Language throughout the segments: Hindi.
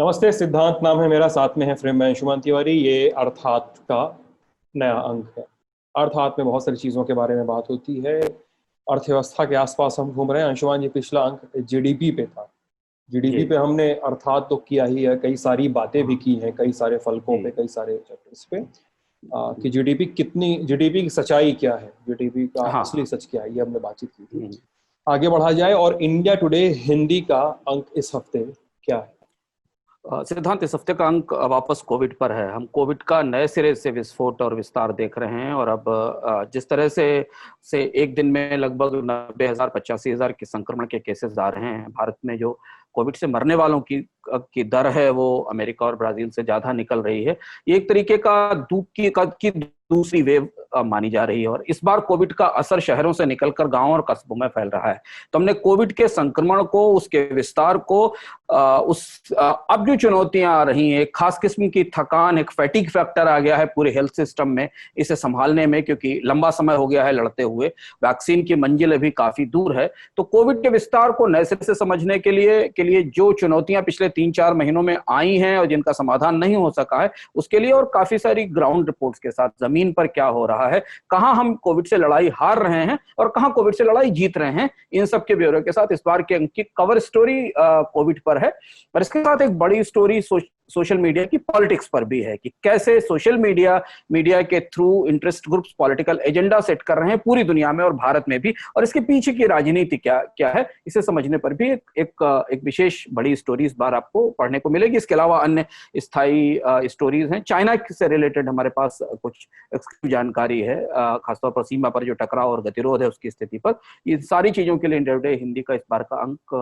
नमस्ते, सिद्धांत नाम है मेरा, साथ में है फ्रेम में अंशुमान तिवारी। ये अर्थात का नया अंक है। अर्थात में बहुत सारी चीज़ों के बारे में बात होती है। अर्थव्यवस्था के आसपास हम घूम रहे हैं। अंशुमान जी, पिछला अंक जीडीपी पे था। जीडीपी जी। पे हमने अर्थात तो किया ही है, कई सारी बातें भी की हैं, कई सारे फलकों पे, जी। कई सारे चैप्टर्स पे। कि जीडीपी की सच्चाई क्या है, जीडीपी का असली हाँ। सच क्या है, ये हमने बातचीत की थी। हम्म। आगे बढ़ा जाए। और इंडिया टुडे हिंदी का अंक इस हफ्ते क्या है? सिद्धांत, इस हफ्ते का अंक वापस कोविड पर है। हम कोविड का नए सिरे से विस्फोट और विस्तार देख रहे हैं। और अब जिस तरह से एक दिन में लगभग 90,000 85,000 के संक्रमण के केसेस आ रहे हैं भारत में, जो कोविड से मरने वालों की दर है वो अमेरिका और ब्राजील से ज्यादा निकल रही है। ये एक तरीके का धूप की दूसरी वेव मानी जा रही है। और इस बार कोविड का असर शहरों से निकलकर गांवों और कस्बों में फैल रहा है। तो हमने कोविड के संक्रमण को, उसके विस्तार को, अब जो चुनौतियां आ रही हैं, एक खास किस्म की थकान, एक फैटिग फैक्टर आ गया है पूरे हेल्थ सिस्टम में इसे संभालने में, क्योंकि लंबा समय हो गया है लड़ते हुए। वैक्सीन की मंजिल अभी काफी दूर है। तो कोविड के विस्तार को नए सिरे से समझने के लिए जो चुनौतियां पिछले 3-4 महीनों में आई हैं और जिनका समाधान नहीं हो सका है, उसके लिए और काफी सारी ग्राउंड रिपोर्ट्स के साथ जमीन पर क्या हो रहा है, कहां हम कोविड से लड़ाई हार रहे हैं और कहां कोविड से लड़ाई जीत रहे हैं, इन सब के ब्यौरे के साथ इस बार के अंक की कवर स्टोरी कोविड पर है। और इसके साथ एक बड़ी स्टोरी सोशल मीडिया की पॉलिटिक्स पर भी है कि कैसे सोशल मीडिया के through interest groups political agenda set कर रहे हैं पूरी दुनिया में और भारत में भी, और इसके पीछे की राजनीति क्या क्या है, इसे समझने पर भी एक विशेष बड़ी स्टोरी इस बार आपको पढ़ने को मिलेगी। इसके अलावा अन्य स्थायी स्टोरीज हैं। चाइना से रिलेटेड हमारे पास कुछ जानकारी है, खासतौर पर सीमा पर जो टकराव और गतिरोध है उसकी स्थिति पर। ये सारी चीजों के लिए इंडिया टुडे हिंदी का इस बार का अंक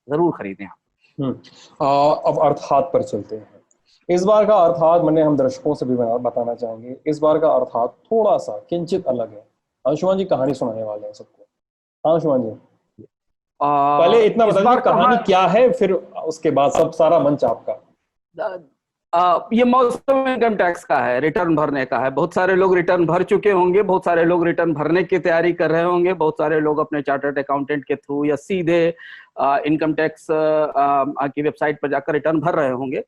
जरूर खरीदें आप। अब अर्थात पर चलते हैं। इस बार का अर्थात मैंने हम दर्शकों से भी बताना चाहेंगे। इस बार का अर्थात थोड़ा सा किंचित अलग है। अंशुमान जी कहानी सुनाने वाले हैं सबको। हाँ अंशुमान जी, पहले इतना इस बता दीजिए बार कहानी क्या है, फिर उसके बाद सब सारा मंच आपका। ये मौसम इनकम टैक्स का है, रिटर्न भरने का है। बहुत सारे लोग रिटर्न भर चुके होंगे, बहुत सारे लोग रिटर्न भरने की तैयारी कर रहे होंगे, बहुत सारे लोग अपने चार्टर्ड अकाउंटेंट के थ्रू या सीधे इनकम टैक्स की वेबसाइट पर जाकर रिटर्न भर रहे होंगे।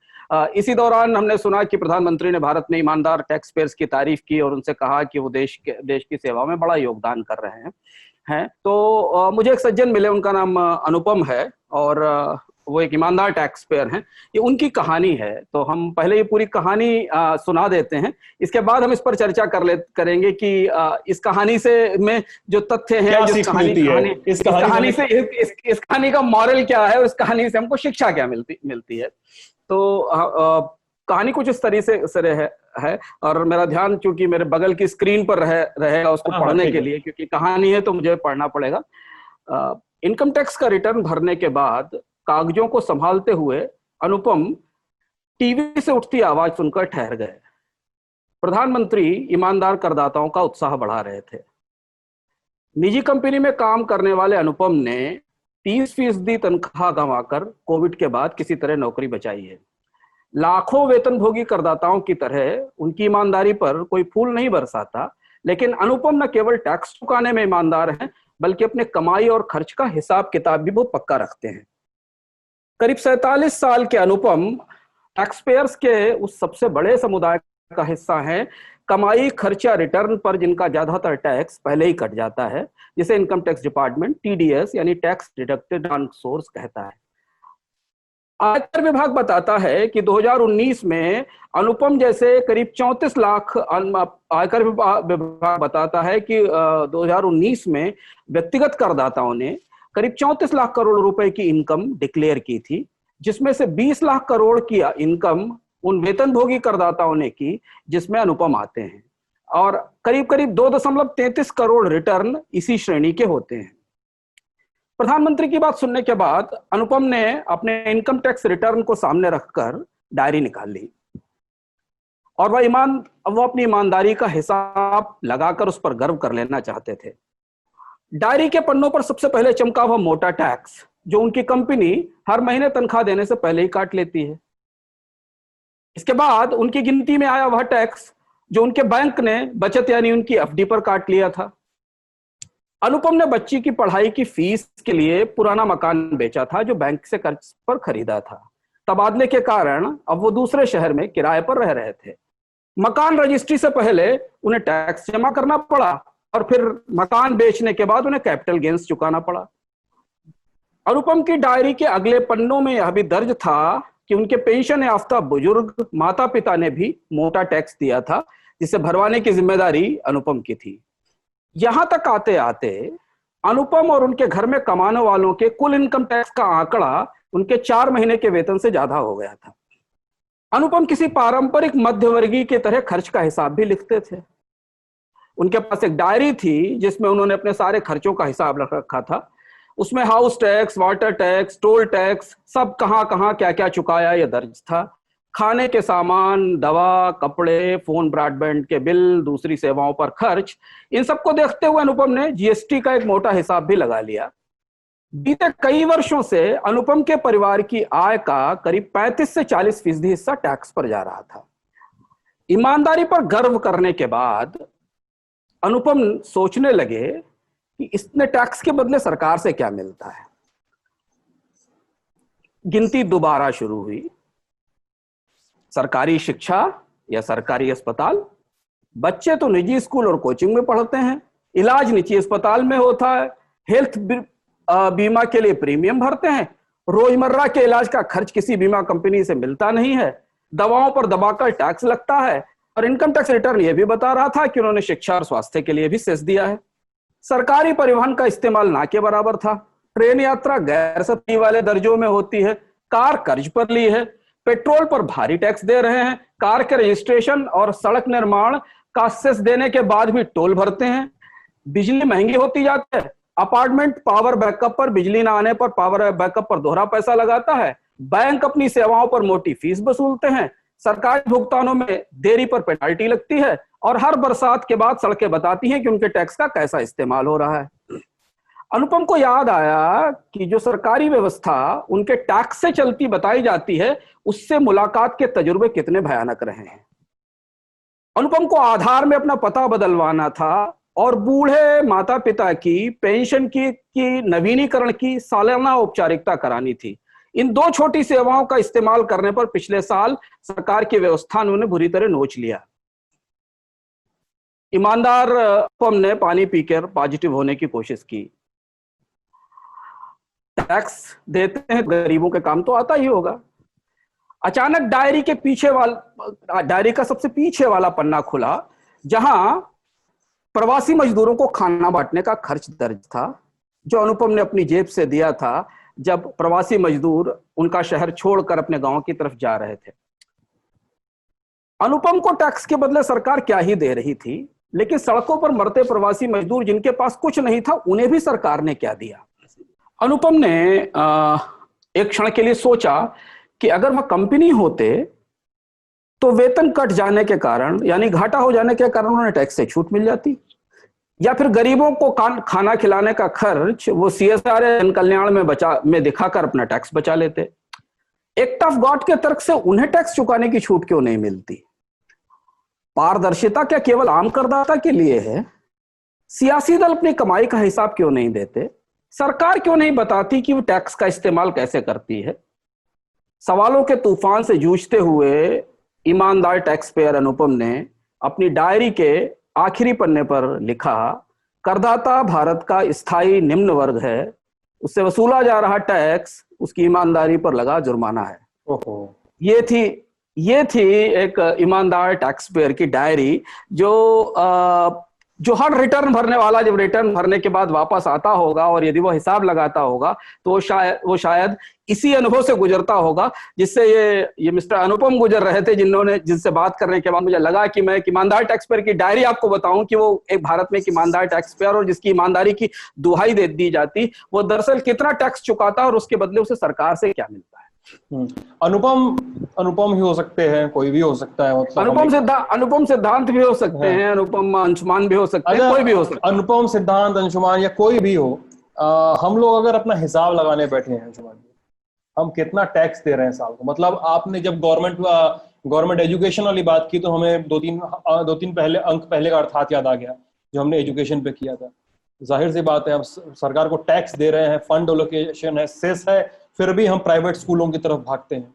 इसी दौरान हमने सुना कि प्रधानमंत्री ने भारत में ईमानदार टैक्स पेयर्स की तारीफ की और उनसे कहा कि वो देश की सेवा में बड़ा योगदान कर रहे हैं। तो मुझे एक सज्जन मिले, उनका नाम अनुपम है और वो एक ईमानदार टैक्स पेयर हैं। ये उनकी कहानी है। तो हम पहले ये पूरी कहानी सुना देते हैं, इसके बाद हम इस पर चर्चा करेंगे कि इस कहानी से में जो तथ्य हैं, क्या जो सीख कहानी मिलती है कहानी इस इस कहानी कहानी से? से इस कहानी का मॉरल क्या है और इस कहानी से हमको शिक्षा क्या मिलती है। तो कहानी कुछ इस तरीके से है। और मेरा ध्यान चूंकि मेरे बगल की स्क्रीन पर रहेगा उसको हाँ हाँ, पढ़ने ठीक के है। लिए, क्योंकि कहानी है तो मुझे पढ़ना पड़ेगा। इनकम टैक्स का रिटर्न भरने के बाद कागजों को संभालते हुए अनुपम टीवी से उठती आवाज सुनकर ठहर गए। प्रधानमंत्री ईमानदार करदाताओं का उत्साह बढ़ा रहे थे। निजी कंपनी में काम करने वाले अनुपम ने 30% तनख्वाह गंवाकर कोविड के बाद किसी तरह नौकरी बचाई है। लाखों वेतनभोगी करदाताओं की तरह उनकी ईमानदारी पर कोई फूल नहीं बरसाता, लेकिन अनुपम न केवल टैक्स चुकाने में ईमानदार हैं, बल्कि अपने कमाई और खर्च का हिसाब किताब भी बहुत पक्का रखते हैं। करीब 47 साल के अनुपम टैक्स पेयर्स के उस सबसे बड़े समुदाय का हिस्सा हैं, कमाई खर्चा रिटर्न पर जिनका ज्यादातर टैक्स पहले ही कट जाता है, जिसे इनकम टैक्स डिपार्टमेंट टीडीएस यानी टैक्स डिडक्टेड ऑन सोर्स कहता है। आयकर विभाग बताता है कि 2019 में अनुपम जैसे करीब 34 लाख, आयकर विभाग बताता है कि 2019 में व्यक्तिगत करदाताओं ने करीब 34 लाख करोड़ रुपए की इनकम डिक्लेयर की थी, जिसमें से 20 लाख करोड़ की इनकम उन वेतनभोगी करदाताओं ने की जिसमें अनुपम आते हैं, और करीब करीब 2.33 करोड़ रिटर्न इसी श्रेणी के होते हैं। प्रधानमंत्री की बात सुनने के बाद अनुपम ने अपने इनकम टैक्स रिटर्न को सामने रखकर डायरी निकाल ली और वो अपनी ईमानदारी का हिसाब लगाकर उस पर गर्व कर लेना चाहते थे। डायरी के पन्नों पर सबसे पहले चमका वह मोटा टैक्स जो उनकी कंपनी हर महीने तनख्वाह देने से पहले ही काट लेती है। इसके बाद उनकी गिनती में आया वह टैक्स जो उनके बैंक ने बचत यानी उनकी एफडी पर काट लिया था। अनुपम ने बच्ची की पढ़ाई की फीस के लिए पुराना मकान बेचा था जो बैंक से कर्ज पर खरीदा था। तबादले के कारण अब वो दूसरे शहर में किराए पर रह रहे थे। मकान रजिस्ट्री से पहले उन्हें टैक्स जमा करना पड़ा और फिर मकान बेचने के बाद उन्हें कैपिटल गेन्स चुकाना पड़ा। अनुपम की डायरी के अगले पन्नों में यह भी दर्ज था कि उनके पेंशन याफ्ता बुजुर्ग माता पिता ने भी मोटा टैक्स दिया था, जिसे भरवाने की जिम्मेदारी अनुपम की थी। यहां तक आते आते अनुपम और उनके घर में कमाने वालों के कुल इनकम टैक्स का आंकड़ा उनके 4 महीने के वेतन से ज्यादा हो गया था। अनुपम किसी पारंपरिक मध्यवर्गीय की तरह खर्च का हिसाब भी लिखते थे। उनके पास एक डायरी थी जिसमें उन्होंने अपने सारे खर्चों का हिसाब रख रखा था। उसमें house tax, water tax, toll tax, सब कहां कहां क्या क्या चुकाया यह दर्ज था। खाने के सामान, दवा, कपड़े, फोन, ब्रॉडबैंड के बिल, दूसरी सेवाओं पर खर्च, इन सबको देखते हुए अनुपम ने जीएसटी का एक मोटा हिसाब भी लगा लिया। बीते कई वर्षों से अनुपम के परिवार की आय का करीब 35 से 40% हिस्सा टैक्स पर जा रहा था। ईमानदारी पर गर्व करने के बाद अनुपम सोचने लगे कि इसने टैक्स के बदले सरकार से क्या मिलता है। गिनती दोबारा शुरू हुई। सरकारी शिक्षा या सरकारी अस्पताल, बच्चे तो निजी स्कूल और कोचिंग में पढ़ते हैं, इलाज निजी अस्पताल में होता है, हेल्थ बीमा के लिए प्रीमियम भरते हैं, रोजमर्रा के इलाज का खर्च किसी बीमा कंपनी से मिलता नहीं है, दवाओं पर दबाकर टैक्स लगता है, और इनकम टैक्स रिटर्न यह भी बता रहा था कि उन्होंने शिक्षा और स्वास्थ्य के लिए भी सेस दिया है। सरकारी परिवहन का इस्तेमाल ना के बराबर था। ट्रेन यात्रा गैर सब्सिडी वाले दर्जों में होती है, कार कर्ज पर ली है, पेट्रोल पर भारी टैक्स दे रहे हैं, कार के रजिस्ट्रेशन और सड़क निर्माण का सेस देने के बाद भी टोल भरते हैं। बिजली महंगी होती जाती है, अपार्टमेंट पावर बैकअप पर, बिजली ना आने पर पावर बैकअप पर दोहरा पैसा लगाता है, बैंक अपनी सेवाओं पर मोटी फीस वसूलते हैं, सरकारी भुगतानों में देरी पर पेनाल्टी लगती है, और हर बरसात के बाद सड़कें बताती हैं कि उनके टैक्स का कैसा इस्तेमाल हो रहा है। अनुपम को याद आया कि जो सरकारी व्यवस्था उनके टैक्स से चलती बताई जाती है, उससे मुलाकात के तजुर्बे कितने भयानक रहे हैं। अनुपम को आधार में अपना पता बदलवाना था और बूढ़े माता पिता की पेंशन की नवीनीकरण की सालाना औपचारिकता करानी थी। इन 2 छोटी सेवाओं का इस्तेमाल करने पर पिछले साल सरकार की व्यवस्था ने उन्हें बुरी तरह नोच लिया। ईमानदार अनुपम ने पानी पीकर पॉजिटिव होने की कोशिश की। टैक्स देते हैं, गरीबों के काम तो आता ही होगा। अचानक डायरी का सबसे पीछे वाला पन्ना खुला, जहां प्रवासी मजदूरों को खाना बांटने का खर्च दर्ज था, जो अनुपम ने अपनी जेब से दिया था जब प्रवासी मजदूर उनका शहर छोड़कर अपने गांव की तरफ जा रहे थे। अनुपम को टैक्स के बदले सरकार क्या ही दे रही थी, लेकिन सड़कों पर मरते प्रवासी मजदूर जिनके पास कुछ नहीं था, उन्हें भी सरकार ने क्या दिया। अनुपम ने एक क्षण के लिए सोचा कि अगर वह कंपनी होते तो वेतन कट जाने के कारण, यानी घाटा हो जाने के कारण, उन्हें टैक्स से छूट मिल जाती, या फिर गरीबों को खाना खिलाने का खर्च वो सीएसआर जन कल्याण में दिखाकर अपना टैक्स बचा लेते। एक्ट ऑफ गॉड के तर्क से उन्हें टैक्स चुकाने की छूट क्यों नहीं मिलती? पारदर्शिता क्या केवल आम करदाता के लिए है? सियासी दल अपनी कमाई का हिसाब क्यों नहीं देते? सरकार क्यों नहीं बताती कि वो टैक्स का इस्तेमाल कैसे करती है? सवालों के तूफान से जूझते हुए ईमानदार टैक्स पेयर अनुपम ने अपनी डायरी के आखिरी पन्ने पर लिखा, करदाता भारत का स्थायी निम्न वर्ग है, उससे वसूला जा रहा टैक्स उसकी ईमानदारी पर लगा जुर्माना है। ओहो। ये थी एक ईमानदार टैक्स पेयर की डायरी, जो हर रिटर्न भरने वाला जब रिटर्न भरने के बाद वापस आता होगा और यदि वो हिसाब लगाता होगा तो वो शायद इसी अनुभव से गुजरता होगा जिससे ये मिस्टर अनुपम गुजर रहे थे, जिनसे बात करने के बाद मुझे लगा कि मैं एक ईमानदार टैक्स पेयर की डायरी आपको बताऊं कि वो एक भारत में एक ईमानदार टैक्स पेयर और जिसकी ईमानदारी की दुहाई दे दी जाती, वो दरअसल कितना टैक्स चुकाता और उसके बदले उसे सरकार से क्या मिलता है। अनुपम ही हो सकते हैं, कोई भी हो सकता है, मतलब अनुपम सिद्धांत भी हो सकते हैं, अनुपम अंशुमान भी हो सकते हैं, कोई भी हो सकता है। अनुपम सिद्धांत, अंशुमान या कोई भी हो, हम लोग अगर अपना हिसाब लगाने बैठे हैं अंशुमान जी, हम कितना टैक्स दे रहे हैं साल को। मतलब आपने जब गवर्नमेंट एजुकेशन वाली बात की तो हमें दो तीन अंक पहले का अर्थात याद आ गया जो हमने एजुकेशन पे किया था। जाहिर सी बात है, हम सरकार को टैक्स दे रहे हैं, फंड एलोकेशन है, सेस है, फिर भी हम प्राइवेट स्कूलों की तरफ भागते हैं।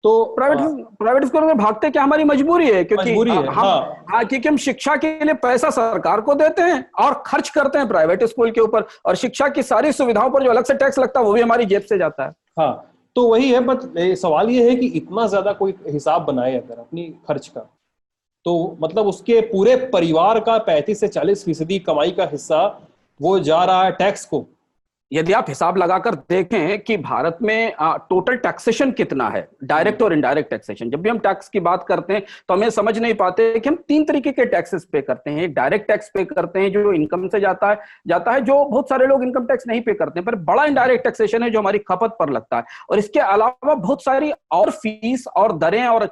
तो प्राइवेट स्कूलों में भागते क्या हमारी मजबूरी है, क्योंकि मजबूरी है, हाँ, क्योंकि हम शिक्षा के लिए पैसा सरकार को देते हैं और खर्च करते हैं प्राइवेट स्कूल के ऊपर, और शिक्षा की सारी सुविधाओं पर जो अलग से टैक्स लगता है वो भी हमारी जेब से जाता है। हाँ, तो वही है। बट सवाल ये है कि इतना ज्यादा कोई हिसाब बनाए अगर अपनी खर्च का, तो मतलब उसके पूरे परिवार का 35 से 40% कमाई का हिस्सा वो जा रहा है टैक्स को। यदि आप हिसाब लगाकर देखें कि भारत में टोटल टैक्सेशन कितना है, डायरेक्ट और इनडायरेक्ट टैक्सेशन, जब भी हम टैक्स की बात करते हैं तो हमें समझ नहीं पाते कि हम 3 तरीके के टैक्सेस पे करते हैं। एक डायरेक्ट टैक्स पे करते हैं जो इनकम से जाता है, जो बहुत सारे लोग इनकम टैक्स नहीं पे करते हैं, पर बड़ा इनडायरेक्ट टैक्सेशन है जो हमारी खपत पर लगता है। और इसके अलावा बहुत सारी और फीस और दरें और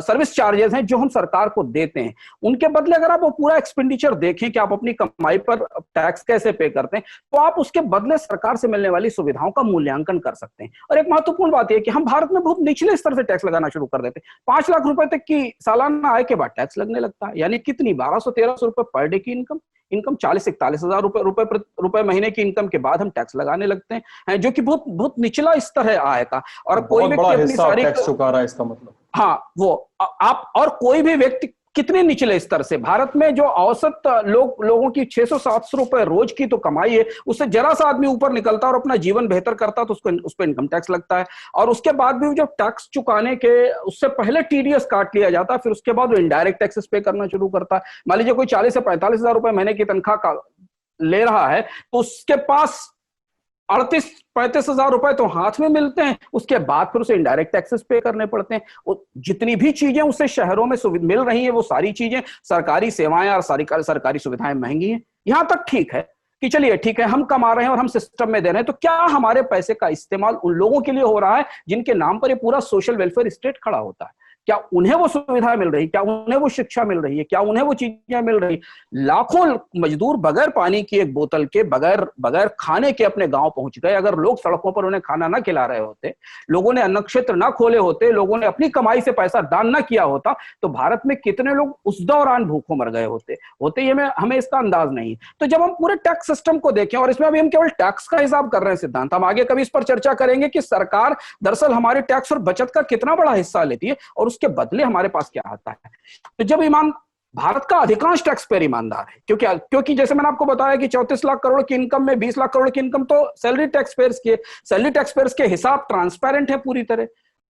सर्विस चार्जेस हैं जो हम सरकार को देते हैं। उनके बदले अगर आप वो पूरा एक्सपेंडिचर देखें कि आप अपनी कमाई पर टैक्स कैसे पे करते हैं, तो आप उसके बदले सरकार से मिलने वाली सुविधाओं का मूल्यांकन कर सकते हैं। और एक महत्वपूर्ण बात यह कि हम भारत में बहुत निचले स्तर से टैक्स लगाना शुरू कर देते हैं। 5 लाख रुपए तक की सालाना आय के बाद टैक्स लगने लगता है, यानी कितनी 1200-1300 रुपए पर डे की इनकम 40-41 हजार रुपए महीने की इनकम के बाद हम टैक्स लगाने लगते हैं, जो कि बहुत बहुत निचला स्तर है आय का। और कोई व्यक्ति अपनी सारी टैक्स चुका रहा है, इसका मतलब हाँ, वो आप और कोई भी व्यक्ति कितने निचले स्तर से, भारत में जो औसत लोगों की 600-700 रुपए रोज की तो कमाई है, उससे जरा सा आदमी ऊपर निकलता और अपना जीवन बेहतर करता तो उस पर इनकम टैक्स लगता है। और उसके बाद भी जो टैक्स चुकाने के उससे पहले टीडीएस काट लिया जाता है, फिर उसके बाद वो इनडायरेक्ट टैक्सेस पे करना शुरू करता है। मान लीजिए कोई 40 से 45 हजार रुपए महीने की तनख्वाह ले रहा है, तो उसके पास 38-35 हजार रुपए तो हाथ में मिलते हैं, उसके बाद फिर उसे इनडायरेक्ट टैक्सेस पे करने पड़ते हैं। जितनी भी चीजें उसे शहरों में मिल रही हैं, वो सारी चीजें, सरकारी सेवाएं और सरकारी सुविधाएं महंगी हैं। यहां तक ठीक है कि चलिए ठीक है, हम कमा रहे हैं और हम सिस्टम में दे रहे हैं, तो क्या हमारे पैसे का इस्तेमाल उन लोगों के लिए हो रहा है जिनके नाम पर ये पूरा सोशल वेलफेयर स्टेट खड़ा होता है? क्या उन्हें वो सुविधा मिल रही, क्या उन्हें वो शिक्षा मिल रही है, क्या उन्हें वो चीजें मिल रही? लाखों मजदूर बगैर पानी की एक बोतल के, बगैर खाने के अपने गांव पहुंच गए। अगर लोग सड़कों पर उन्हें खाना ना खिला रहे होते, लोगों ने अन्न क्षेत्र ना खोले होते, लोगों ने अपनी कमाई से पैसा दान ना किया होता, तो भारत में कितने लोग उस दौरान भूखों मर गए होते ये हमें इसका अंदाज नहीं। तो जब हम पूरे टैक्स सिस्टम को देखें, और इसमें अभी हम केवल टैक्स का हिसाब कर रहे हैं सिद्धांत, हम आगे कभी इस पर चर्चा करेंगे कि सरकार दरअसल हमारे टैक्स और बचत का कितना बड़ा हिस्सा लेती है और उसके बदले हमारे पास क्या आता है। तो जब भारत का अधिकांश टैक्स पेयर ईमानदार है, क्योंकि जैसे मैंने आपको बताया कि 34 लाख करोड़ की इनकम में 20 लाख करोड़ की इनकम तो सैलरी टैक्स पेयर्स के हिसाब ट्रांसपेरेंट है, पूरी तरह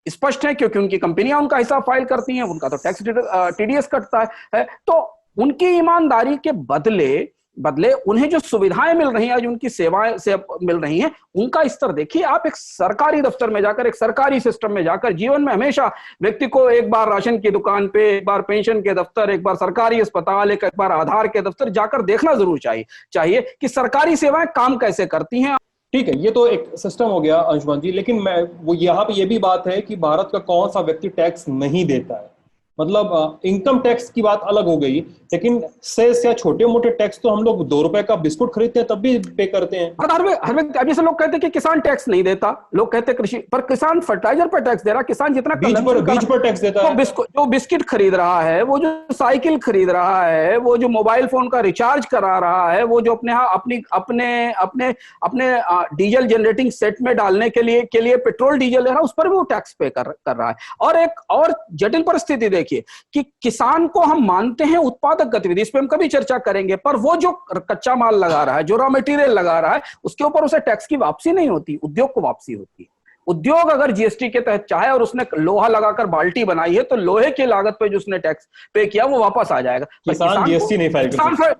स्पष्ट है, क्योंकि उनकी कंपनियां उनका हिसाब फाइल करती हैं, उनका तो टैक्स टीडीएस कटता है। तो उनकी ईमानदारी के बदले उन्हें जो सुविधाएं मिल रही हैं, जो उनकी सेवाएं से मिल रही हैं, उनका स्तर देखिए आप। एक सरकारी दफ्तर में जाकर, एक सरकारी सिस्टम में जाकर, जीवन में हमेशा व्यक्ति को एक बार राशन की दुकान पे, एक बार पेंशन के दफ्तर, एक बार सरकारी अस्पताल, एक बार आधार के दफ्तर जाकर देखना जरूर चाहिए कि सरकारी सेवाएं काम कैसे करती हैं। ठीक है, ये तो एक सिस्टम हो गया अंशुमान जी, लेकिन वो यहाँ पे ये भी बात है कि भारत का कौन सा व्यक्ति टैक्स नहीं देता है। मतलब इनकम टैक्स की बात अलग हो गई, लेकिन सेस या छोटे मोटे टैक्स तो हम लोग 2 रुपए का बिस्कुट खरीदते हैं तब भी पे करते हैं। हर व्यक्ति, अभी से लोग कहते हैं कि किसान टैक्स नहीं देता, लोग कहते हैं कृषि पर, किसान फर्टिलाइजर पर टैक्स दे रहा, किसान जितना बीज पर टैक्स देता है, जो बिस्किट खरीद रहा है, वो जो साइकिल खरीद रहा है, वो जो मोबाइल फोन का रिचार्ज करा रहा है, वो जो अपने डीजल जनरेटिंग सेट में डालने के लिए पेट्रोल डीजल ले रहा है, उस पर भी वो टैक्स पे कर रहा है। और एक और जटिल परिस्थिति देखिए कि किसान को हम मानते हैं उत्पादक गतिविधि, इस पे हम कभी चर्चा करेंगे, पर वो जो कच्चा माल लगा रहा है, जो रॉ मटेरियल लगा रहा है, उसके ऊपर उसे टैक्स की वापसी नहीं होती, उद्योग को वापसी होती है। उद्योग अगर जीएसटी के तहत चाहे और उसने लोहा लगाकर बाल्टी बनाई है, तो लोहे की लागत पे जो उसने टैक्स पे किया वो वापस आ जाएगा। किसान जीएसटी नहीं फाइल करता,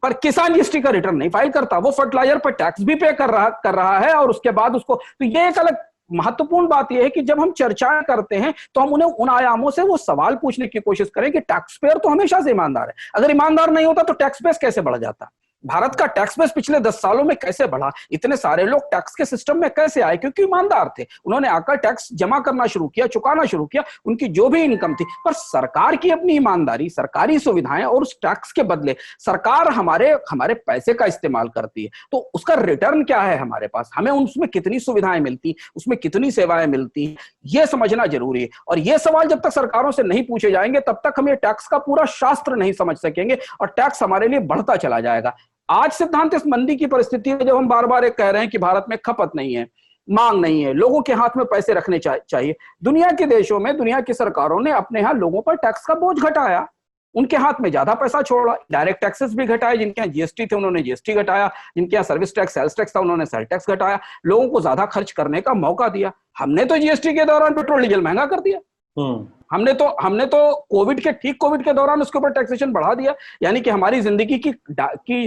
पर किसान जीएसटी का रिटर्न नहीं फाइल करता, वो फर्टिलाइजर पर टैक्स भी पे कर रहा है और उसके बाद उसको, तो ये एक अलग महत्वपूर्ण बात यह है कि जब हम चर्चाएं करते हैं तो हम उन्हें उन आयामों से वो सवाल पूछने की कोशिश करें कि टैक्स पेयर तो हमेशा से ईमानदार है, अगर ईमानदार नहीं होता तो टैक्स बेस कैसे बढ़ जाता? भारत का टैक्स बेस पिछले 10 सालों में कैसे बढ़ा? इतने सारे लोग टैक्स के सिस्टम में कैसे आए? क्योंकि ईमानदार थे, उन्होंने आकर टैक्स जमा करना शुरू किया, चुकाना शुरू किया, उनकी जो भी इनकम थी। पर सरकार की अपनी ईमानदारी, सरकारी सुविधाएं और उस टैक्स के बदले सरकार हमारे पैसे का इस्तेमाल करती है, तो उसका रिटर्न क्या है हमारे पास? हमें उसमें कितनी सुविधाएं मिलती, उसमें कितनी सेवाएं मिलती, ये समझना जरूरी है। और ये सवाल जब तक सरकारों से नहीं पूछे जाएंगे तब तक हम ये टैक्स का पूरा शास्त्र नहीं समझ सकेंगे और टैक्स हमारे लिए बढ़ता चला जाएगा। आज सिद्धांत इस मंदी की परिस्थिति है, जब हम बार बार कह रहे हैं कि भारत में खपत नहीं है, मांग नहीं है, लोगों के हाथ में पैसे रखने चाहिए। दुनिया के देशों में, दुनिया की सरकारों ने अपने यहाँ लोगों पर टैक्स का बोझ घटाया, उनके हाथ में ज्यादा पैसा छोड़ा, डायरेक्ट टैक्सेस भी घटाए, जिनके यहाँ जीएसटी थे उन्होंने जीएसटी घटाया, जिनके यहाँ सर्विस टैक्स सेल्स टैक्स था उन्होंने सेल टैक्स घटाया, लोगों को ज्यादा खर्च करने का मौका दिया। हमने तो जीएसटी के दौरान पेट्रोल डीजल महंगा कर दिया, हमने तो कोविड के दौरान उसके ऊपर टैक्सेशन बढ़ा दिया, यानी कि हमारी जिंदगी की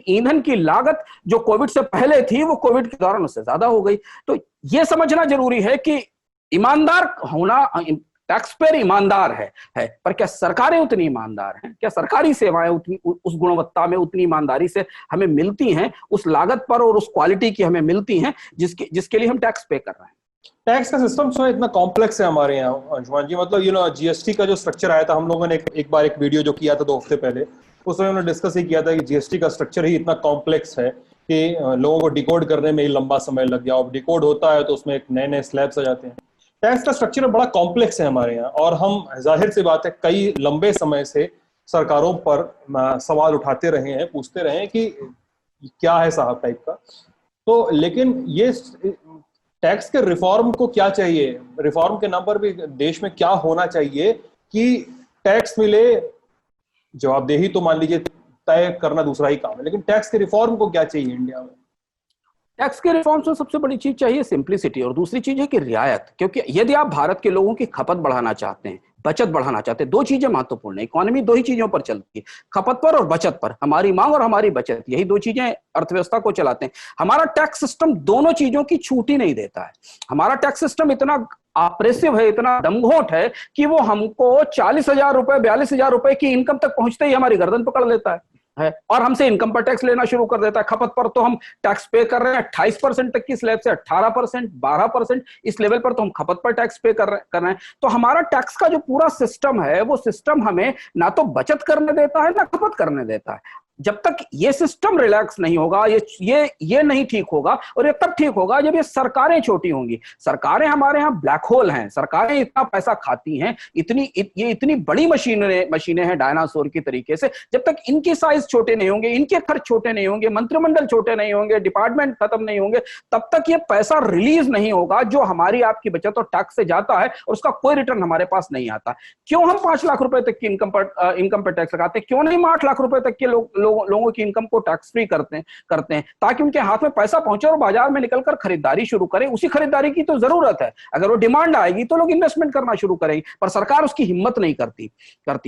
ईंधन की लागत जो कोविड से पहले थी वो कोविड के दौरान उससे ज्यादा हो गई। तो ये समझना जरूरी है कि ईमानदार होना, टैक्स पेयर ईमानदार है, पर क्या सरकारें उतनी ईमानदार हैं? क्या सरकारी सेवाएं उतनी उस गुणवत्ता में उतनी ईमानदारी से हमें मिलती हैं, उस लागत पर और उस क्वालिटी की हमें मिलती हैं जिसके लिए हम टैक्स पे कर रहे हैं? टैक्स का सिस्टम जो है इतना कॉम्प्लेक्स है हमारे यहाँ अंशुमान जी, मतलब जीएसटी का जो स्ट्रक्चर आया था, हम लोगों ने एक बार एक वीडियो जो किया था 2 हफ्ते पहले, उसमें हमने डिस्कस ही किया था कि जीएसटी का स्ट्रक्चर ही इतना कॉम्प्लेक्स है कि लोगों को डिकोड करने में ही लंबा समय लग गया। और डिकोड होता है तो उसमें एक नए नए स्लैब्स आ जाते हैं। टैक्स का स्ट्रक्चर बड़ा कॉम्प्लेक्स है हमारे यहाँ, और हम जाहिर सी बात है कई लंबे समय से सरकारों पर सवाल उठाते रहे हैं, पूछते रहे हैं कि क्या है साहब टाइप का। तो लेकिन ये टैक्स के रिफॉर्म को क्या चाहिए, रिफॉर्म के नाम पर भी देश में क्या होना चाहिए कि टैक्स मिले? जवाबदेही तो मान लीजिए तय करना दूसरा ही काम है, लेकिन टैक्स के रिफॉर्म को क्या चाहिए इंडिया में? टैक्स के रिफॉर्म्स में सबसे बड़ी चीज चाहिए सिंप्लिसिटी, और दूसरी चीज है कि रियायत। क्योंकि यदि आप भारत के लोगों की खपत बढ़ाना चाहते हैं, बचत बढ़ाना चाहते हैं, 2 चीजें महत्वपूर्ण है। इकोनॉमी 2 ही चीजों पर चलती है, खपत पर और बचत पर। हमारी मांग और हमारी बचत, यही 2 चीजें अर्थव्यवस्था को चलाते हैं। हमारा टैक्स सिस्टम दोनों चीजों की छूट ही नहीं देता है। हमारा टैक्स सिस्टम इतना ऑप्रेसिव है, इतना दमघोट है कि वो हमको 40,000 रुपए, 42,000 रुपए की इनकम तक पहुंचते ही हमारी गर्दन पकड़ लेता है और हमसे इनकम पर टैक्स लेना शुरू कर देता है। खपत पर तो हम टैक्स पे कर रहे हैं 28% तक की स्लैब से 18%, 12%, इस लेवल पर तो हम खपत पर टैक्स पे कर रहे हैं। तो हमारा टैक्स का जो पूरा सिस्टम है, वो सिस्टम हमें ना तो बचत करने देता है ना खपत करने देता है। जब तक ये सिस्टम रिलैक्स नहीं होगा, ये नहीं ठीक होगा, और ये तब ठीक होगा जब ये सरकारें छोटी होंगी। सरकारें हमारे यहाँ ब्लैक होल हैं, सरकारें इतना पैसा खाती हैं, ये इतनी बड़ी मशीनें हैं डायनासोर की तरीके से। जब तक इनके साइज छोटे नहीं होंगे, इनके खर्च छोटे नहीं होंगे, मंत्रिमंडल छोटे नहीं होंगे, डिपार्टमेंट खत्म नहीं होंगे, तब तक ये पैसा रिलीज नहीं होगा जो हमारी आपकी बचत और टैक्स से जाता है, और उसका कोई रिटर्न हमारे पास नहीं आता। क्यों हम 5 लाख रुपए तक की इनकम पर टैक्स लगाते हैं? क्यों नहीं 8 लाख रुपए तक के लोगों की इनकम को टैक्स फ्री करते हैं, ताकि उनके हाथ में पैसा पहुंचे और बाजार में निकलकर खरीदारी शुरू करें। उसी खरीदारी की तो जरूरत है। अगर वो डिमांड आएगी तो लोग इन्वेस्टमेंट करना शुरू करेंगे, पर सरकार उसकी हिम्मत नहीं करती।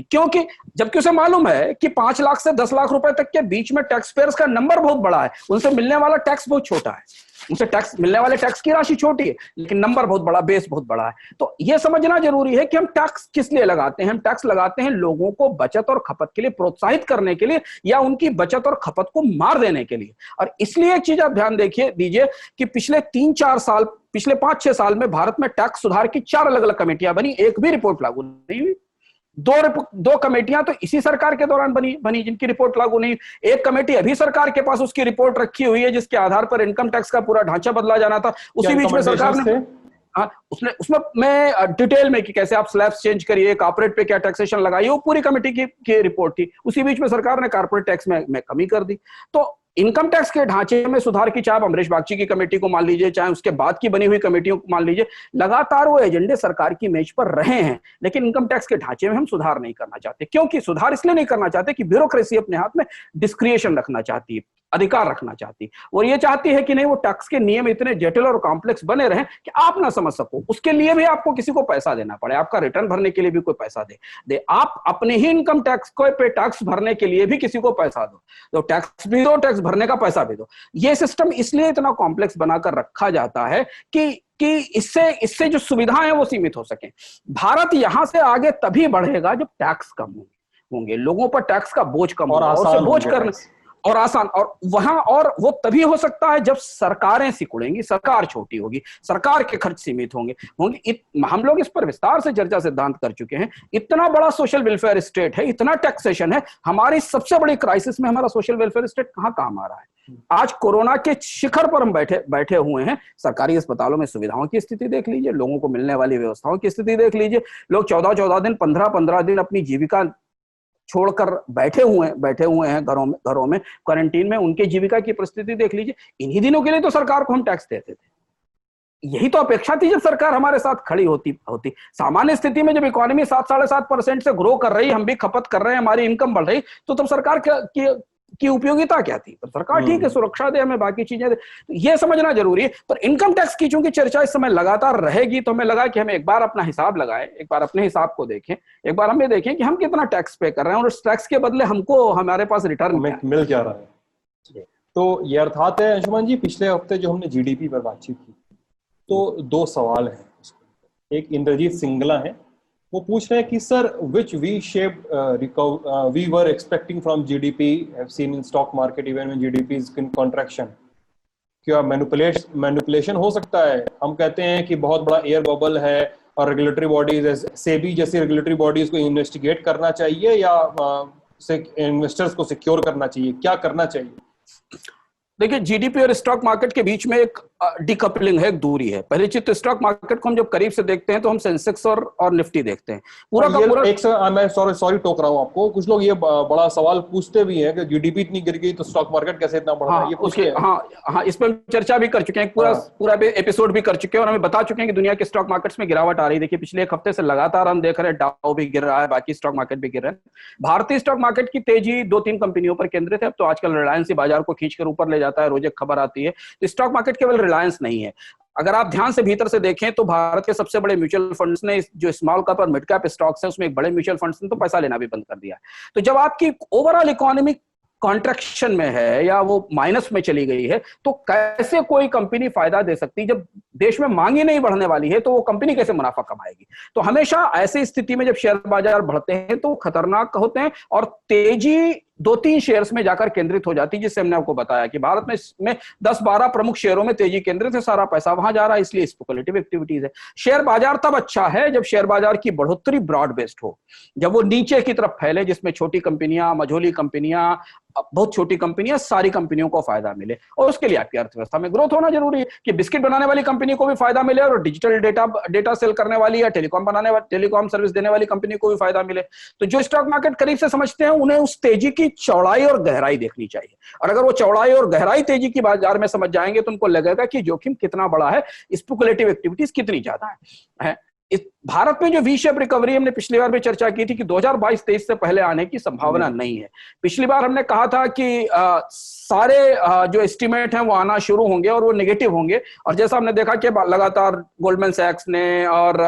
क्योंकि जबकि उसे मालूम है कि 5 लाख से 10 लाख रुपए तक के बीच में टैक्स पेयर्स का नंबर बहुत बड़ा है, उनसे मिलने वाला टैक्स बहुत छोटा है, उनसे टैक्स मिलने वाले टैक्स की राशि छोटी है, लेकिन नंबर बहुत बड़ा, बेस बहुत बड़ा है। तो यह समझना जरूरी है कि हम टैक्स किस लिए लगाते हैं। हम टैक्स लगाते हैं लोगों को बचत और खपत के लिए प्रोत्साहित करने के लिए, या उनकी बचत और खपत को मार देने के लिए। और इसलिए एक चीज आप ध्यान दीजिए कि पिछले 3-4 साल, पिछले 5-6 साल में भारत में टैक्स सुधार की 4 अलग अलग कमेटियां बनी, एक भी रिपोर्ट लागू नहीं हुई। 2 कमेटियां तो इसी सरकार के दौरान बनी जिनकी रिपोर्ट लागू नहीं। एक कमेटी अभी सरकार के पास उसकी रिपोर्ट रखी हुई है, जिसके आधार पर इनकम टैक्स का पूरा ढांचा बदला जाना था। उसी बीच में सरकार ने उसमें मैं डिटेल में कि कैसे आप स्लैब्स चेंज करिए, कॉर्पोरेट पे क्या टैक्सेशन लगाइए, वो पूरी कमेटी की रिपोर्ट थी। उसी बीच में सरकार ने कॉर्पोरेट टैक्स में कमी कर दी। तो इनकम टैक्स के ढांचे में सुधार की, चाहे आप अमरीश बागची की कमेटी को मान लीजिए, चाहे उसके बाद की बनी हुई कमेटियों को मान लीजिए, लगातार वो एजेंडे सरकार की मेज पर रहे हैं। लेकिन इनकम टैक्स के ढांचे में हम सुधार नहीं करना चाहते। क्योंकि सुधार इसलिए नहीं करना चाहते कि ब्यूरोक्रेसी अपने हाथ में डिस्क्रिएशन रखना चाहती है, अधिकार रखना चाहती है, और ये चाहती है कि नहीं वो टैक्स के नियम इतने जटिल और कॉम्प्लेक्स बने रहें कि आप ना समझ सको। उसके लिए भी आपको किसी को पैसा देना पड़े, आपका रिटर्न भरने के लिए भी कोई पैसा दे आप अपने ही इनकम टैक्स को पे टैक्स भरने के लिए भी किसी को पैसा दो, तो टैक्स भी दो, टैक्स भरने का पैसा भी दो। ये सिस्टम इसलिए इतना कॉम्प्लेक्स बनाकर रखा जाता है कि इससे जो सुविधाएं वो सीमित हो सके। भारत यहां से आगे तभी बढ़ेगा जब टैक्स कम होंगे, लोगों पर टैक्स का बोझ कम होगा, और बोझ करने और आसान, और वहां, और वो तभी हो सकता है जब सरकारें सिकुड़ेंगी, सरकार छोटी होगी, सरकार के खर्च सीमित होंगे। हम लोग इस पर विस्तार से चर्चा सिद्धांत कर चुके हैं। इतना बड़ा सोशल वेलफेयर स्टेट है, इतना टैक्सेशन है, हमारी सबसे बड़ी क्राइसिस में हमारा सोशल वेलफेयर स्टेट कहां काम आ रहा है? आज कोरोना के शिखर पर हम बैठे हुए हैं। सरकारी अस्पतालों में सुविधाओं की स्थिति देख लीजिए, लोगों को मिलने वाली व्यवस्थाओं की स्थिति देख लीजिए। लोग 14-14 दिन, 15-15 दिन अपनी जीविका छोड़कर बैठे हुए हैं घरों में क्वारंटीन में। उनके जीविका की परिस्थिति देख लीजिए। इन्हीं दिनों के लिए तो सरकार को हम टैक्स देते थे। यही तो अपेक्षा थी जब सरकार हमारे साथ खड़ी होती। सामान्य स्थिति में जब इकोनॉमी 7-7.5% से ग्रो कर रही, हम भी खपत कर रहे हैं, हमारी इनकम बढ़ रही, तो तब सरकार की उपयोगिता क्या थी? तो सरकार ठीक है, सुरक्षा दे हमें, बाकी चीजें दे, तो ये समझना जरूरी है। पर इनकम टैक्स की चूंकि चर्चा इस समय लगातार रहेगी, तो हमें लगा कि हम एक बार अपना हिसाब लगाएं, एक बार अपने हिसाब को देखें, एक बार हम ये देखें कि हम कितना टैक्स पे कर रहे हैं और उस टैक्स के बदले हमको हमारे पास रिटर्न मिल क्या रहा है। तो ये अर्थात है अंशुमान जी, पिछले हफ्ते जो हमने जीडीपी पर बातचीत की, तो दो सवाल हैं। एक इंद्रजीत सिंगला है, वो पूछ रहे हैं कि sir which V shape we were expecting from GDP have seen in stock market even when GDP is in contraction. क्या मैनिपुलेशन हो सकता है? हम कहते हैं कि बहुत बड़ा एयर बबल है और रेगुलेटरी बॉडीज, सेबी जैसी रेगुलेटरी बॉडीज को इन्वेस्टिगेट करना चाहिए या इन्वेस्टर्स को सिक्योर करना चाहिए, क्या करना चाहिए? देखिए, जीडीपी और स्टॉक मार्केट के बीच में एक डिकपलिंग है, एक दूरी है। पहली चीज तो स्टॉक मार्केट को हम जब करीब से देखते हैं तो हम सेंसेक्स और निफ्टी देखते हैं। पूरा का पूरा एक मैं सॉरी टोक रहा हूँ आपको, कुछ लोग ये बड़ा सवाल पूछते भी हैं कि जीडीपी इतनी गिर गई तो स्टॉक मार्केट कैसे इतना बढ़ रहा है, ये पूछते हैं। हाँ, इस पर चर्चा भी कर चुके हैं, पूरा एपिसोड भी कर चुके हैं और हमें बता चुके हैं कि दुनिया के स्टॉक मार्केट्स में गिरावट आ रही है। देखिए, पिछले एक हफ्ते से लगातार हम देख रहे हैं, डाउ भी गिर रहा है, बाकी स्टॉक मार्केट भी गिर रहे हैं। भारतीय स्टॉक मार्केट की तेजी 2-3 कंपनियों पर केंद्रित है। अब तो आजकल रिलायंस ही बाजार को खींचकर ऊपर ले जाता है, रोज एक खबर आती है। तो स्टॉक मार्केट केवल रिलायंस नहीं है। अगर आप ध्यान से भीतर से देखें तो भारत के सबसे बड़े म्यूचुअल फंड्स ने, जो स्मॉल कैप और मिड कैप स्टॉक्स हैं, उसमें एक बड़े म्यूचुअल फंड्स ने तो पैसा लेना भी बंद कर दिया। तो जब आपकी ओवरऑल इकोनॉमी कॉन्ट्रैक्शन में है या वो माइनस में चली गई है, तो कैसे कोई कंपनी फायदा दे सकती? जब देश में मांग ही नहीं बढ़ने वाली है तो वो कंपनी कैसे मुनाफा कमाएगी? तो हमेशा ऐसी स्थिति में जब शेयर बाजार बढ़ते हैं तो खतरनाक होते हैं और तेजी 2-3 शेयर्स में जाकर केंद्रित हो जाती है, जिससे हमने आपको बताया कि भारत में 10-12 प्रमुख शेयरों में तेजी केंद्रित है, सारा पैसा वहां जा रहा है, इसलिए स्पेकुलेटिव एक्टिविटीज है। शेयर बाजार तब अच्छा है जब शेयर बाजार की बढ़ोतरी ब्रॉड बेस्ड हो, जब वो नीचे की तरफ फैले, जिसमें छोटी कंपनियां, मझोली कंपनियां, बहुत छोटी कंपनियां, सारी कंपनियों को फायदा मिले। और उसके लिए आपकी अर्थव्यवस्था में ग्रोथ होना जरूरी है कि बिस्किट बनाने वाली कंपनी को भी फायदा मिले और डिजिटल डेटा सेल करने वाली या टेलीकॉम सर्विस देने वाली कंपनी को भी फायदा मिले। तो जो स्टॉक मार्केट करीब से समझते हैं, उन्हें उस तेजी की चौड़ाई और गहराई देखनी चाहिए। और अगर वो चौड़ाई और गहराई तेजी की बाजार में समझ जाएंगे तो उनको लगेगा कि जोखिम कितना बड़ा है, स्पेकुलेटिव एक्टिविटीज कितनी ज्यादा है। इस भारत में जो वी शेप रिकवरी हमने पिछली बार भी चर्चा की थी कि 2022-23 से पहले आने की संभावना नहीं है। पिछली बार हमने कहा था कि सारे जो एस्टिमेट हैं वो आना शुरू होंगे और वो नेगेटिव होंगे, और जैसा हमने देखा कि लगातार गोल्डमैन सैक्स ने और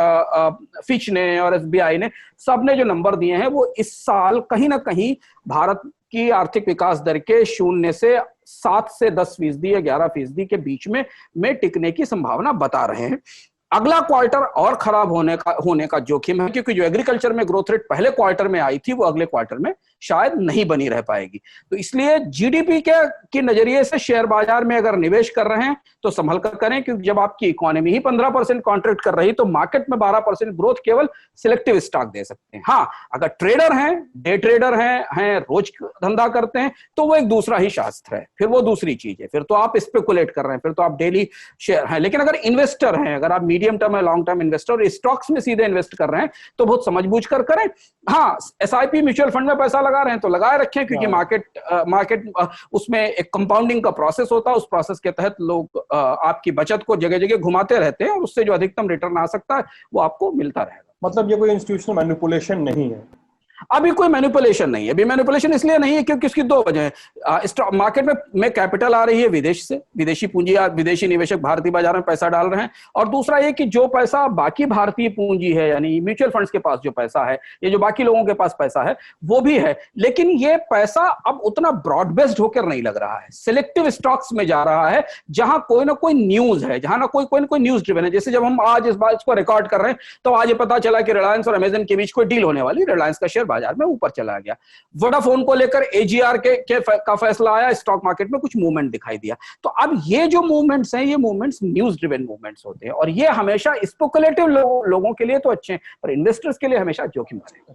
फिच ने और एसबीआई ने, सबने जो नंबर दिए हैं वो इस साल कहीं ना कहीं भारत की आर्थिक विकास दर के 0 से 7 से 10% या 11% के बीच में टिकने की संभावना बता रहे हैं। अगला क्वार्टर और खराब होने का जोखिम है, क्योंकि जो एग्रीकल्चर में ग्रोथ रेट पहले क्वार्टर में आई थी वो अगले क्वार्टर में शायद नहीं बनी रह पाएगी। तो इसलिए जीडीपी के नजरिए से शेयर बाजार में अगर निवेश कर रहे हैं तो संभल कर करें, क्योंकि जब आपकी इकोनॉमी ही 15% कॉन्ट्रैक्ट कर रही तो मार्केट में 12% ग्रोथ केवल सिलेक्टिव स्टॉक दे सकते हैं। हाँ, अगर ट्रेडर हैं, डे ट्रेडर हैं, रोज धंधा करते हैं, तो वो एक दूसरा ही शास्त्र है, फिर वो दूसरी चीज है, फिर तो आप स्पेकुलेट कर रहे हैं, फिर तो आप डेली शेयर हैं। लेकिन अगर इन्वेस्टर हैं, अगर आप मीडियम टर्म या लॉन्ग टर्म इन्वेस्टर और स्टॉक्स में सीधे इन्वेस्ट कर रहे हैं, तो बहुत समझबूझ कर करें। हाँ, एसआईपी म्यूचुअल फंड में पैसा लगा रहे हैं तो लगाए रखें, क्योंकि मार्केट उसमें एक कंपाउंडिंग का प्रोसेस होता है। उस प्रोसेस के तहत लोग आपकी बचत को जगह जगह घुमाते रहते हैं और उससे जो अधिकतम रिटर्न आ सकता है वो आपको मिलता रहेगा। मतलब ये कोई इंस्टीट्यूशनल मैनिपुलेशन नहीं है? अभी कोई मैनिपुलेशन नहीं है। अभी मैनिपुलेशन इसलिए नहीं है क्योंकि इसकी 2 वजह है। स्टॉक मार्केट में कैपिटल आ रही है विदेश से, विदेशी पूंजी या विदेशी निवेशक भारतीय बाजार में पैसा डाल रहे हैं, और दूसरा ये कि जो पैसा बाकी भारतीय पूंजी है, यानी म्यूचुअल फंड्स के पास जो पैसा है, ये जो बाकी लोगों के पास पैसा है वो भी है, लेकिन ये पैसा अब उतना ब्रॉड बेस्ड होकर नहीं लग रहा है, सिलेक्टिव स्टॉक्स में जा रहा है, जहां कोई ना कोई न्यूज है, जहां ना कोई न्यूज ड्रिवन है। जैसे जब हम आज इस बात को रिकॉर्ड कर रहे हैं तो आज ये पता चला कि रिलायंस और अमेजन के बीच कोई डील होने वाली, रिलायंस का शेयर बाजार में ऊपर चला गया। वोडाफोन को लेकर एजीआर का फैसला आया, स्टॉक मार्केट में कुछ मूवमेंट दिखाई दिया। तो अब ये जो मूवमेंट्स हैं, ये मूवमेंट्स न्यूज ड्रिवन मूवमेंट्स होते हैं, और ये हमेशा स्पेकुलेटिव लोगों के लिए तो अच्छे हैं, पर इन्वेस्टर्स के लिए हमेशा जोखिम भरे।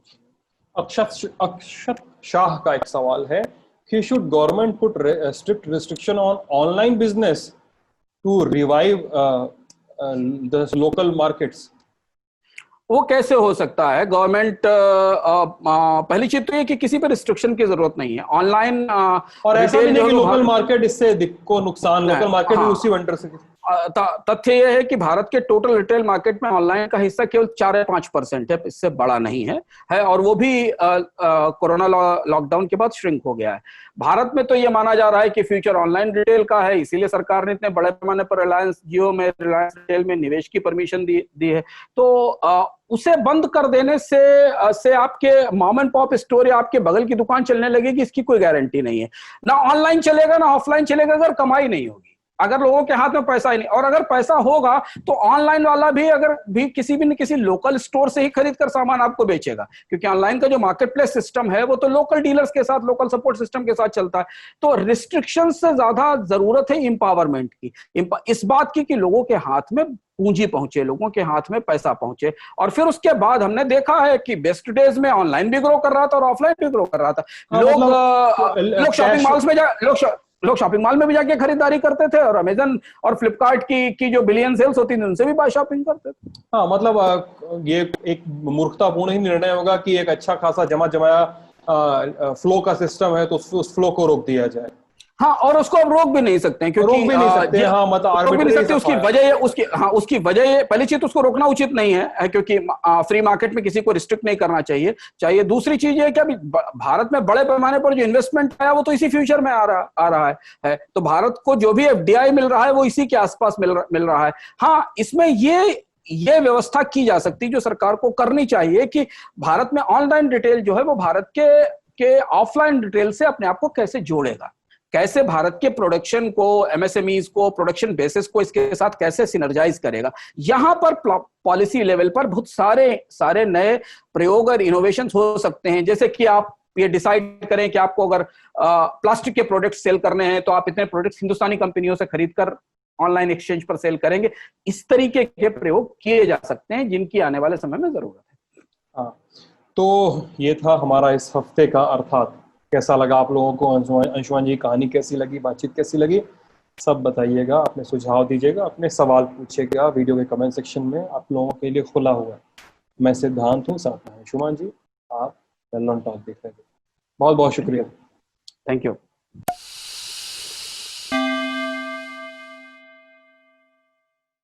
अक्षत शाह का एक सवाल है कि should government put strict restriction on online business to revive the local markets? वो कैसे हो सकता है? गवर्नमेंट पहली चीज तो ये कि किसी पर रिस्ट्रिक्शन की जरूरत नहीं है ऑनलाइन, और ऐसा भी नहीं कि लोकल मार्केट इससे को नुकसान, लोकल मार्केट भी उसी वेंडर से। तथ्य यह है कि भारत के टोटल रिटेल मार्केट में ऑनलाइन का हिस्सा केवल 4 या 5% है, इससे बड़ा नहीं है और वो भी कोरोना लॉकडाउन के बाद श्रिंक हो गया है। भारत में तो ये माना जा रहा है कि फ्यूचर ऑनलाइन रिटेल का है, इसीलिए सरकार ने इतने बड़े पैमाने पर रिलायंस जियो में, रिलायंस रिटेल में निवेश की परमिशन दी है। तो उसे बंद कर देने से आपके मॉम एंड पॉप स्टोर या आपके बगल की दुकान चलने लगेगी, इसकी कोई गारंटी नहीं है। ना ऑनलाइन चलेगा ना ऑफलाइन चलेगा अगर कमाई नहीं होगी, अगर लोगों के हाथ में पैसा ही नहीं। और अगर पैसा होगा तो ऑनलाइन वाला भी अगर भी किसी लोकल स्टोर से ही खरीद कर सामान आपको बेचेगा, क्योंकि ऑनलाइन का जो मार्केट प्लेस सिस्टम है वो तो लोकल डीलर्स के साथ, लोकल सपोर्ट सिस्टम के साथ चलता है। तो रिस्ट्रिक्शन से ज्यादा जरूरत है इंपावरमेंट की, इस बात की कि लोगों के हाथ में पूंजी पहुंचे, लोगों के हाथ में पैसा पहुंचे। और फिर उसके बाद हमने देखा है कि बेस्ट डेज में ऑनलाइन भी ग्रो कर रहा था और ऑफलाइन भी ग्रो कर रहा था। लोग शॉपिंग मॉल्स में लोग शॉपिंग मॉल में भी जाके खरीदारी करते थे और अमेजन और फ्लिपकार्ट की जो बिलियन सेल्स होती थी उनसे भी बाय शॉपिंग करते थे। हाँ, मतलब ये एक मूर्खतापूर्ण ही निर्णय होगा कि एक अच्छा खासा जमाया फ्लो का सिस्टम है तो उस फ्लो को रोक दिया जाए। हाँ, और उसको अब रोक भी नहीं सकते हैं, क्योंकि रोक भी नहीं सकते। हाँ, मतलब रोक भी नहीं सकते। उसकी वजह पहली चीज तो उसको रोकना उचित नहीं है, क्योंकि फ्री मार्केट में किसी को रिस्ट्रिक्ट नहीं करना चाहिए। दूसरी चीज है कि अभी भारत में बड़े पैमाने पर जो इन्वेस्टमेंट आया वो तो इसी फ्यूचर में आ रहा है। तो भारत को जो भी FDI मिल रहा है वो इसी के आसपास मिल रहा है। हाँ, इसमें ये व्यवस्था की जा सकती, जो सरकार को करनी चाहिए कि भारत में ऑनलाइन रिटेल जो है वो भारत के ऑफलाइन रिटेल से अपने आप को कैसे जोड़ेगा, कैसे भारत के प्रोडक्शन को, MSMEs को, प्रोडक्शन बेसिस को इसके साथ कैसे सिनर्जाइज करेगा। यहां पर पॉलिसी लेवल पर बहुत सारे नए प्रयोग और इनोवेशन हो सकते हैं। जैसे कि आप ये डिसाइड करें कि आपको अगर प्लास्टिक के प्रोडक्ट सेल करने हैं तो आप इतने प्रोडक्ट्स हिंदुस्तानी कंपनियों से खरीद कर ऑनलाइन एक्सचेंज पर सेल करेंगे। इस तरीके के प्रयोग किए जा सकते हैं जिनकी आने वाले समय में जरूरत है। हाँ, तो ये था हमारा इस हफ्ते का अर्थात। कैसा लगा आप लोगों को? अंशुमान जी कहानी कैसी लगी, बातचीत कैसी लगी, सब बताइएगा, अपने सुझाव दीजिएगा, अपने सवाल पूछिएगा वीडियो के कमेंट सेक्शन में। आप लोगों के लिए खुला हुआ है। मैं सिद्धांत हूँ, साथ में अंशुमान जी। आप लल्लन टॉक देख रहे थे। बहुत बहुत शुक्रिया। Thank you.